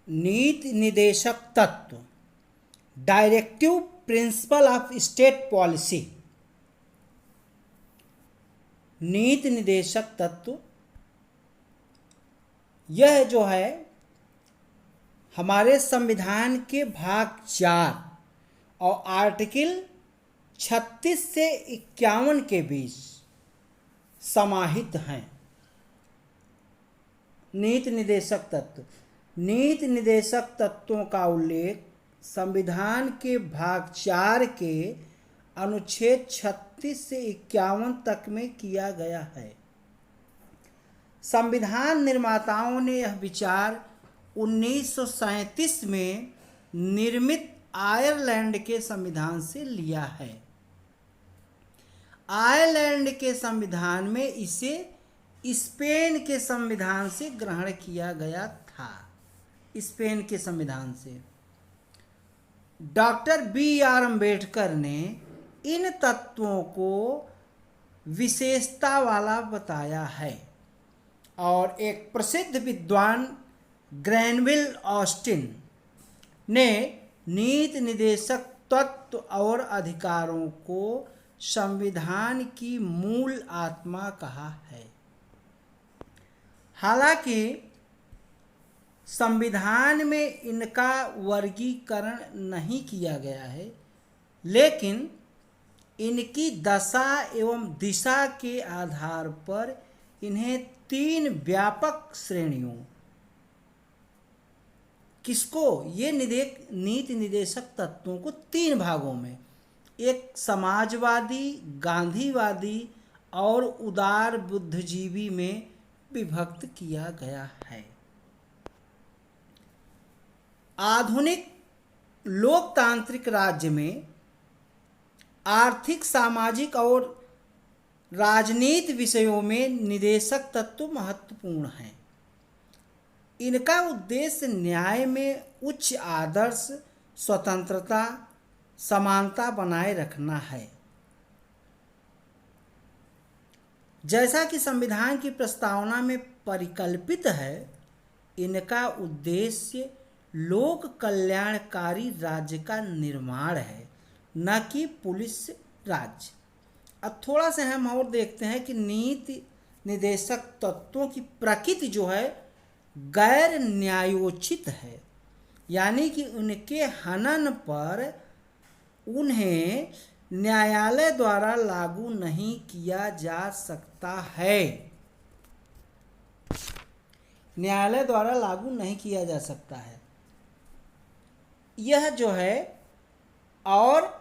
नीति निदेशक तत्व, directive principle of state policy. नीति निदेशक तत्व यह जो है हमारे संविधान के भाग 4 और आर्टिकल 36 से 51 के बीच समाहित हैं। नीति निदेशक तत्व, नीति निदेशक तत्वों का उल्लेख संविधान के भाग 4 के अनुच्छेद 36 से 51 तक में किया गया है। संविधान निर्माताओं ने यह विचार 1937 में निर्मित आयरलैंड के संविधान से लिया है। आयरलैंड के संविधान में इसे स्पेन के संविधान से ग्रहण किया गया था। स्पेन के संविधान से डॉक्टर बी.आर. अम्बेडकर ने इन तत्वों को विशेषता वाला बताया है और एक प्रसिद्ध विद्वान ग्रैनविल ऑस्टिन ने नीति निदेशक तत्व और अधिकारों को संविधान की मूल आत्मा कहा है। हालांकि संविधान में इनका वर्गीकरण नहीं किया गया है, लेकिन इनकी दशा एवं दिशा के आधार पर इन्हें 3 व्यापक श्रेणियों ये नीति निदेशक तत्वों को 3 भागों में, एक समाजवादी, गांधीवादी और उदार बुद्धिजीवी में विभक्त किया गया है। आधुनिक लोकतांत्रिक राज्य में आर्थिक, सामाजिक और राजनीतिक विषयों में निदेशक तत्व महत्वपूर्ण हैं। इनका उद्देश्य न्याय में उच्च आदर्श, स्वतंत्रता, समानता बनाए रखना है। जैसा कि संविधान की प्रस्तावना में परिकल्पित है, इनका उद्देश्य लोक कल्याणकारी राज्य का निर्माण है, न कि पुलिस राज्य। अब थोड़ा सा हम और देखते हैं कि नीति निदेशक तत्वों की प्रकृति जो है गैर न्यायोचित है, यानी कि उनके हनन पर उन्हें न्यायालय द्वारा लागू नहीं किया जा सकता है। न्यायालय द्वारा लागू नहीं किया जा सकता है यह जो है, और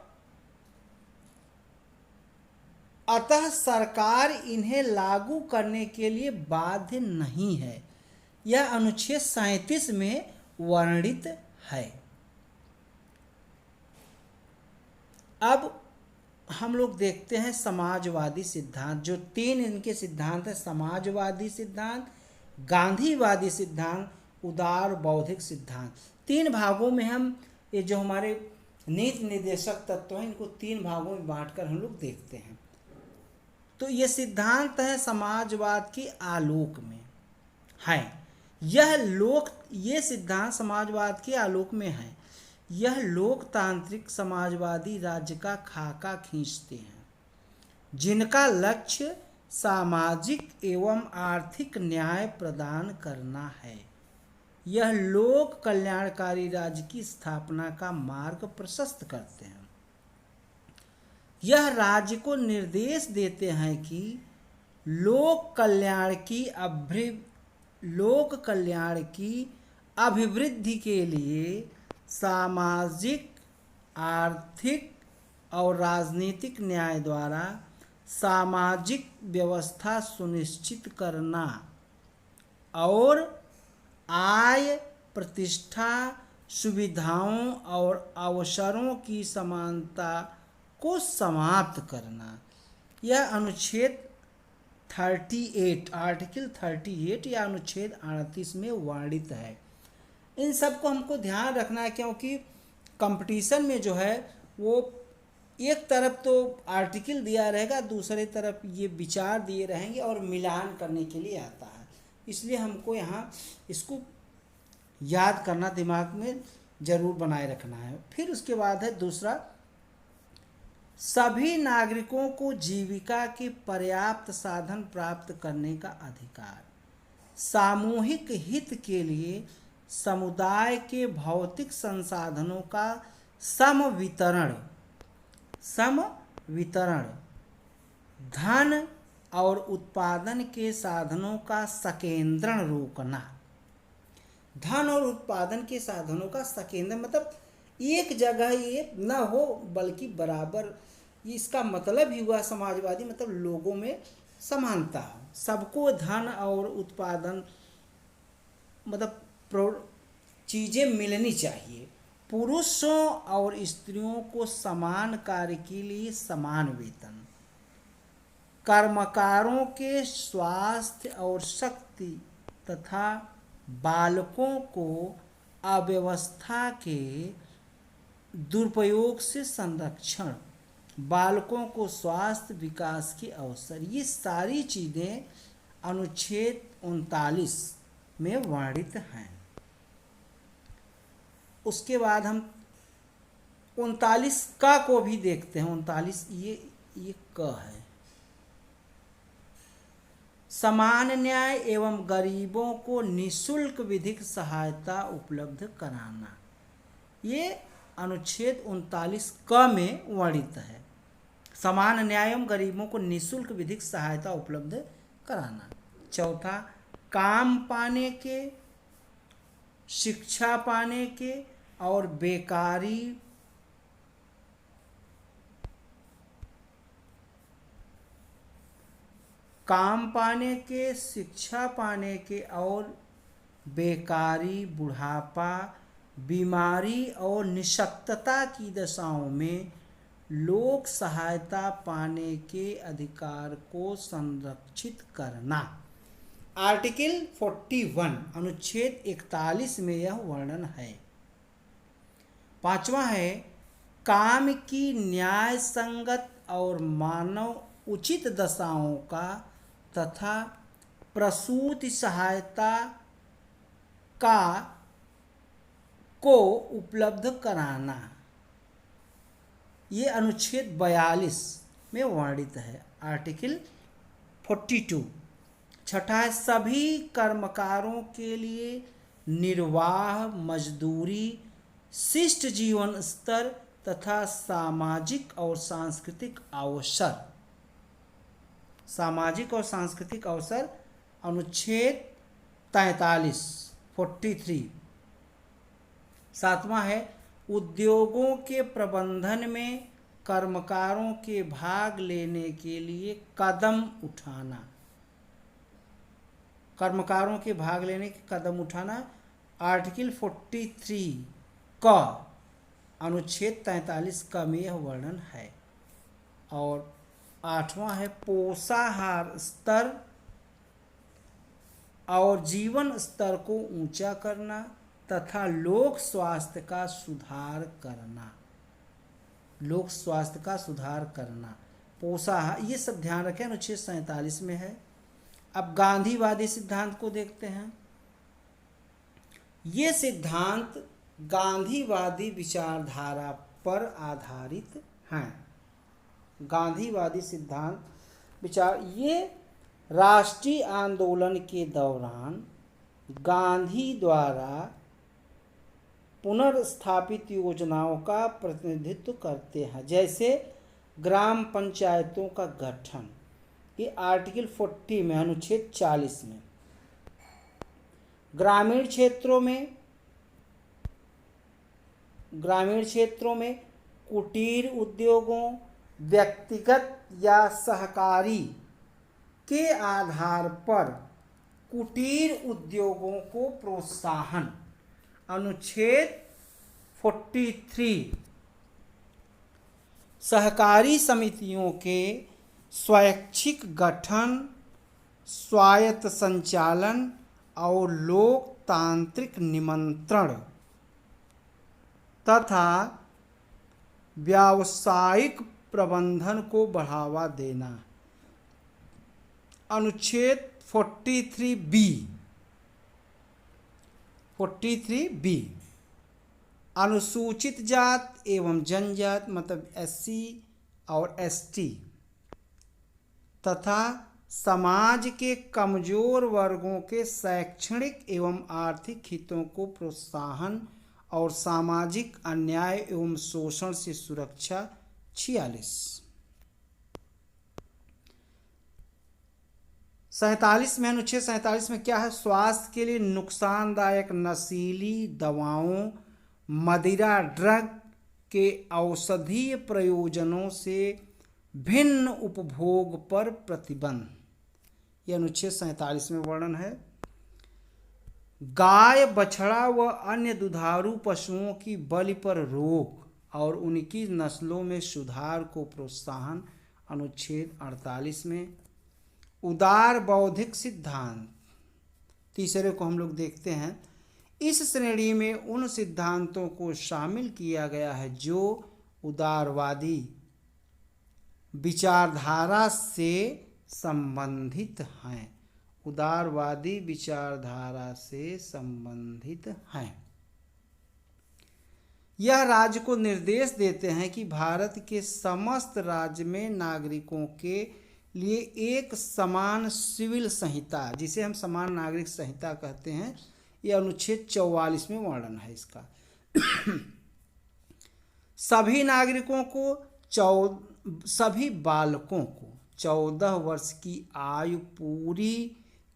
अतः सरकार इन्हें लागू करने के लिए बाध्य नहीं है। यह अनुच्छेद 37 में वर्णित है। अब हम लोग देखते हैं समाजवादी सिद्धांत। जो 3 इनके सिद्धांत हैं, समाजवादी सिद्धांत, गांधीवादी सिद्धांत, उदार बौद्धिक सिद्धांत। 3 भागों में हम ये जो हमारे नीति निदेशक तत्व हैं, इनको 3 भागों में बांटकर हम लोग देखते हैं। तो ये सिद्धांत है समाजवाद के आलोक में है। ये सिद्धांत समाजवाद के आलोक में है। यह लोकतांत्रिक समाजवादी राज्य का खाका खींचते हैं, जिनका लक्ष्य सामाजिक एवं आर्थिक न्याय प्रदान करना है। यह लोक कल्याणकारी राज्य की स्थापना का मार्ग प्रशस्त करते हैं। यह राज्य को निर्देश देते हैं कि लोक कल्याण की अभिवृद्धि के लिए सामाजिक, आर्थिक और राजनीतिक न्याय द्वारा सामाजिक व्यवस्था सुनिश्चित करना और आय, प्रतिष्ठा, सुविधाओं और अवसरों की समानता को समाप्त करना। यह अनुच्छेद 38, आर्टिकल 38 या अनुच्छेद 38 में वर्णित है। इन सब को हमको ध्यान रखना है, क्योंकि कंपटीशन में जो है वो एक तरफ तो आर्टिकल दिया रहेगा, दूसरे तरफ ये विचार दिए रहेंगे और मिलान करने के लिए आता है। इसलिए हमको यहाँ इसको याद करना, दिमाग में जरूर बनाए रखना है। फिर उसके बाद है दूसरा, सभी नागरिकों को जीविका के पर्याप्त साधन प्राप्त करने का अधिकार। सामूहिक हित के लिए समुदाय के भौतिक संसाधनों का सम वितरण, धन और उत्पादन के साधनों का सकेंद्रण रोकना। धन और उत्पादन के साधनों का सकेंद्रण मतलब एक जगह ये न हो बल्कि बराबर। इसका मतलब ही हुआ समाजवादी मतलब लोगों में समानता हो, सबको धन और उत्पादन मतलब चीज़ें मिलनी चाहिए। पुरुषों और स्त्रियों को समान कार्य के लिए समान वेतन। कर्मकारों के स्वास्थ्य और शक्ति तथा बालकों को अव्यवस्था के दुरुपयोग से संरक्षण। बालकों को स्वास्थ्य विकास के अवसर। ये सारी चीज़ें अनुच्छेद 39 में वर्णित हैं। उसके बाद हम 39 का को भी देखते हैं। 39 ये क है, समान न्याय एवं गरीबों को निःशुल्क विधिक सहायता उपलब्ध कराना। ये अनुच्छेद 39 क में वर्णित है। समान न्याय एवं गरीबों को निःशुल्क विधिक सहायता उपलब्ध कराना। चौथा, काम पाने के, शिक्षा पाने के और बेकारी काम पाने के, शिक्षा पाने के और बेकारी, बुढ़ापा, बीमारी और निशक्तता की दशाओं में लोक सहायता पाने के अधिकार को संरक्षित करना। आर्टिकल 41 अनुच्छेद 41 में यह वर्णन है। पांचवा है, काम की न्याय संगत और मानव उचित दशाओं का तथा प्रसूति सहायता को उपलब्ध कराना। ये अनुच्छेद 42 में वर्णित है। आर्टिकल 42। छठा है, सभी कर्मकारों के लिए निर्वाह, मजदूरी, शिष्ट जीवन स्तर तथा सामाजिक और सांस्कृतिक अवसर। सामाजिक और सांस्कृतिक अवसर अनुच्छेद 43। सातवां है, उद्योगों के प्रबंधन में कर्मकारों के भाग लेने के लिए कदम उठाना। कर्मकारों के भाग लेने के कदम उठाना आर्टिकल 43 का अनुच्छेद 43 का में यह वर्णन है। और आठवां है, पोषाहार स्तर और जीवन स्तर को ऊंचा करना तथा लोक स्वास्थ्य का सुधार करना। लोक स्वास्थ्य का सुधार करना, पोषाहार, ये सब ध्यान रखें, अनुच्छेद 47 में है। अब गांधीवादी सिद्धांत को देखते हैं। ये सिद्धांत गांधीवादी विचारधारा पर आधारित हैं। गांधीवादी सिद्धांत विचार, ये राष्ट्रीय आंदोलन के दौरान गांधी द्वारा पुनर्स्थापित योजनाओं का प्रतिनिधित्व करते हैं, जैसे ग्राम पंचायतों का गठन। ये आर्टिकल 40 में, अनुच्छेद 40 में। ग्रामीण क्षेत्रों में कुटीर उद्योगों, व्यक्तिगत या सहकारी के आधार पर कुटीर उद्योगों को प्रोत्साहन। अनुच्छेद 43। सहकारी समितियों के स्वैच्छिक गठन, स्वायत्त संचालन और लोकतांत्रिक नियंत्रण तथा व्यावसायिक प्रबंधन को बढ़ावा देना। अनुच्छेद 43B। 43B अनुसूचित जात एवं जनजात मतलब SC और ST तथा समाज के कमजोर वर्गों के शैक्षणिक एवं आर्थिक हितों को प्रोत्साहन और सामाजिक अन्याय एवं शोषण से सुरक्षा 46। 47 में, अनुच्छेद 47 में क्या है? स्वास्थ्य के लिए नुकसानदायक नशीली दवाओं, मदिरा, ड्रग के औषधीय प्रयोजनों से भिन्न उपभोग पर प्रतिबंध, यह अनुच्छेद 47 में वर्णन है। गाय, बछड़ा व अन्य दुधारू पशुओं की बलि पर रोक और उनकी नस्लों में सुधार को प्रोत्साहन, अनुच्छेद 48 में। उदार बौद्धिक सिद्धांत, तीसरे को हम लोग देखते हैं। इस श्रेणी में उन सिद्धांतों को शामिल किया गया है जो उदारवादी विचारधारा से संबंधित हैं। उदारवादी विचारधारा से संबंधित हैं। यह राज्य को निर्देश देते हैं कि भारत के समस्त राज्य में नागरिकों के लिए एक समान सिविल संहिता, जिसे हम समान नागरिक संहिता कहते हैं, यह अनुच्छेद 44 में वर्णन है इसका। सभी नागरिकों को सभी बालकों को 14 वर्ष की आयु पूरी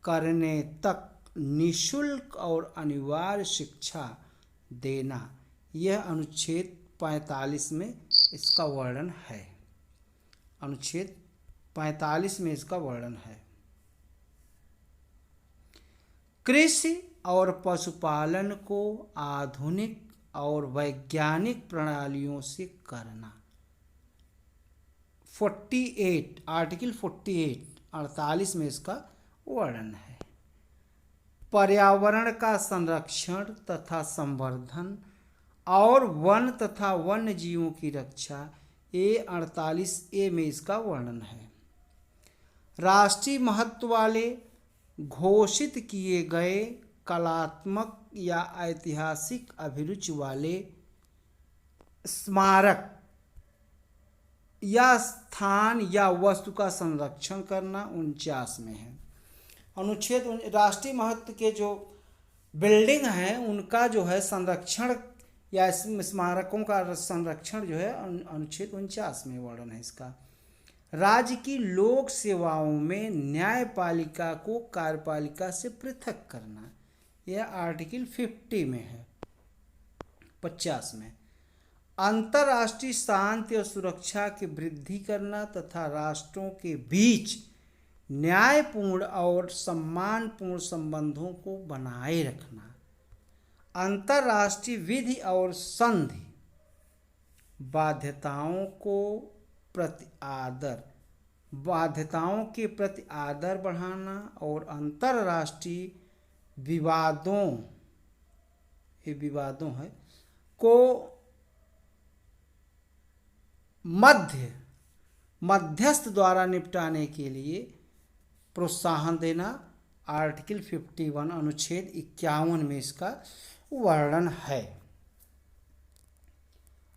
करने तक निःशुल्क और अनिवार्य शिक्षा देना, यह अनुच्छेद 45 में इसका वर्णन है। अनुच्छेद 45 में इसका वर्णन है। कृषि और पशुपालन को आधुनिक और वैज्ञानिक प्रणालियों से करना, 48 आर्टिकल 48 में इसका वर्णन है। पर्यावरण का संरक्षण तथा संवर्धन और वन तथा वन्य जीवों की रक्षा, ये 48A में इसका वर्णन है। राष्ट्रीय महत्व वाले घोषित किए गए कलात्मक या ऐतिहासिक अभिरुचि वाले स्मारक या स्थान या वस्तु का संरक्षण करना 49 में है। अनुच्छेद राष्ट्रीय महत्व के जो बिल्डिंग हैं उनका जो है संरक्षण या स्मारकों का संरक्षण जो है अनुच्छेद 49 में वर्णन है इसका। राज्य की लोक सेवाओं में न्यायपालिका को कार्यपालिका से पृथक करना, यह आर्टिकल 50 में है। 50 में अंतर्राष्ट्रीय शांति और सुरक्षा की वृद्धि करना तथा राष्ट्रों के बीच न्यायपूर्ण और सम्मानपूर्ण संबंधों को बनाए रखना। अंतर्राष्ट्रीय विधि और संधि बाध्यताओं के प्रति आदर बढ़ाना और अंतर्राष्ट्रीय विवादों को मध्यस्थ द्वारा निपटाने के लिए प्रोत्साहन देना, आर्टिकल 51 अनुच्छेद 51 में इसका वर्णन है।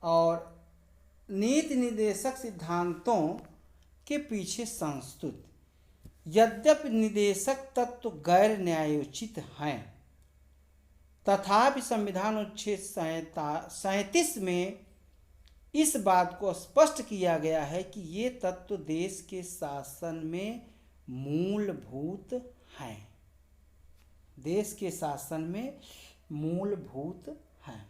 और नीति निदेशक सिद्धांतों के पीछे संस्तुत, यद्यपि निदेशक तत्व गैर न्यायोचित हैं, तथापि संविधान अनुच्छेद 37 में इस बात को स्पष्ट किया गया है कि ये तत्व देश के शासन में मूलभूत हैं। देश के शासन में मूलभूत हैं।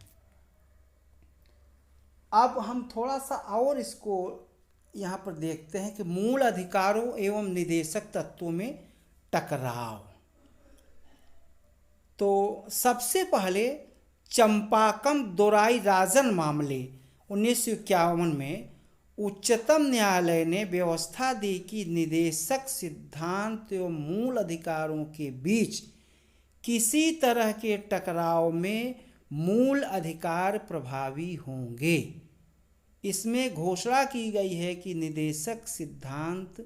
अब हम थोड़ा सा और इसको यहाँ पर देखते हैं कि मूल अधिकारों एवं निदेशक तत्वों में टकराव। तो सबसे पहले चंपाकम दोराई राजन मामले 1951 में उच्चतम न्यायालय ने व्यवस्था दी कि निदेशक सिद्धांत एवं मूल अधिकारों के बीच किसी तरह के टकराव में मूल अधिकार प्रभावी होंगे। इसमें घोषणा की गई है कि निदेशक सिद्धांत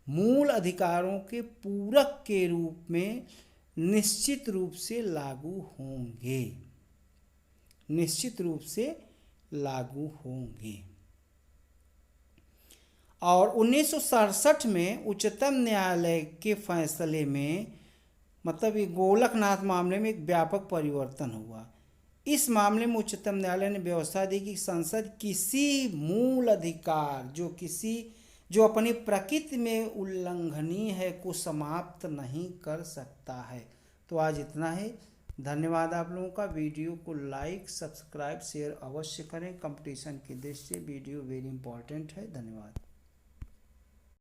मूल अधिकारों के पूरक के रूप में निश्चित रूप से लागू होंगे, निश्चित रूप से लागू होंगे। और 1967 में उच्चतम न्यायालय के फैसले में मतलब ये गोलकनाथ मामले में एक व्यापक परिवर्तन हुआ। इस मामले में उच्चतम न्यायालय ने व्यवस्था दी कि संसद किसी मूल अधिकार जो अपनी प्रकृति में उल्लंघनीय है को समाप्त नहीं कर सकता है। तो आज इतना ही। धन्यवाद आप लोगों का। वीडियो को लाइक, सब्सक्राइब, शेयर अवश्य करें। कंपटीशन की दृष्टि से वीडियो वेरी इंपॉर्टेंट है। धन्यवाद।